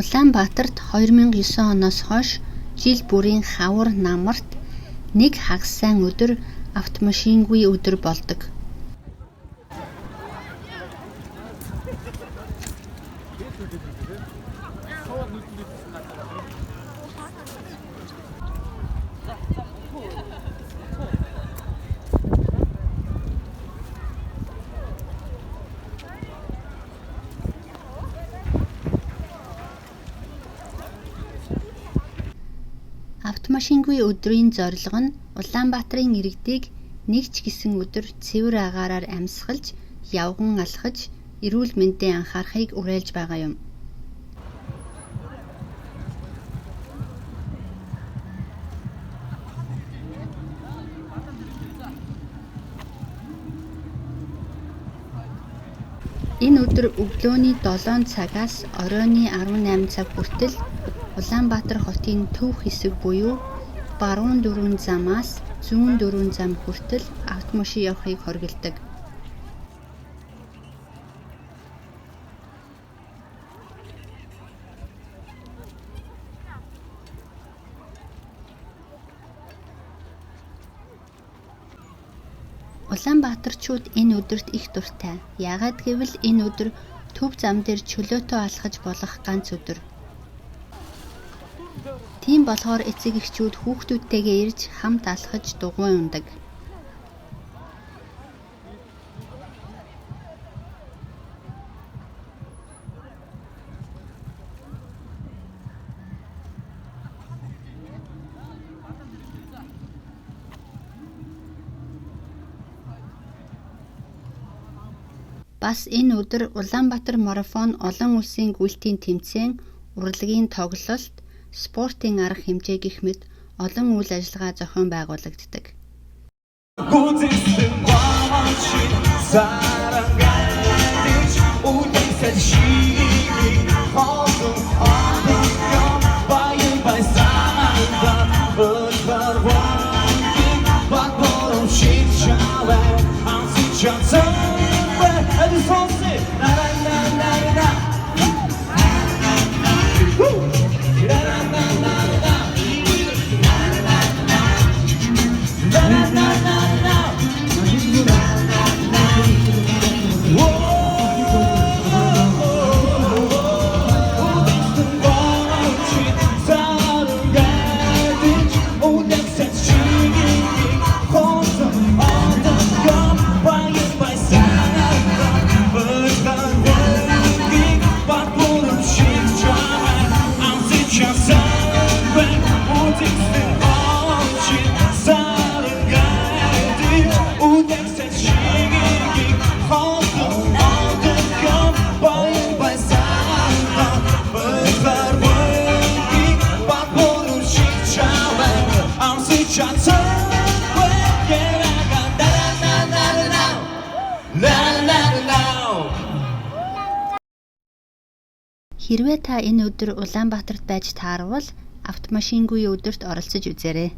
Улаанбаатарт 2009 оноос хойш жил бүрийн хавар намарт нэг хагас сайн өдөр автомашингүй өдөр болдог. Автомашингүй өдрийн зорилго нь Улаанбаатарын иргэдийг нэг ч гэсэн өдөр цэвэр агаараар амьсгалж, явган алхаж, эрүүл мэндэд анхаарахыг уриалж байгаа юм. Энэ өдөр өглөөний 7 цагаас оройны 18 цаг хүртэл Улаанбаатар хотын төв хэсэг буюу баруун дөрвөн замаас зүүн дөрвөн зам хүртэл автомашин явахыг хориглодог. Улаанбаатарчууд энэ өдөрт их дуртай. Яагаад гэвэл энэ өдөр төв зам дээр чөлөөтэй алхаж болох ганц өдөр. Тийм болохоор эцэг эхчүүд хүүхдүүдтэйгээ ирж хамт алхаж дугуй ундаг. Бас энэ өдөр Улаанбаатар марафон олон улсын гүйлтийн тэмцээн, урлагийн тоглолт, спортын арга хэмжээ гэх мэт олон үйл ажиллагаа зохион байгуулагддаг. Хэрвээ та энэ өдөр Улаанбаатарт байж таарвал автомашингүй өдөрт оролцож үзээрэй.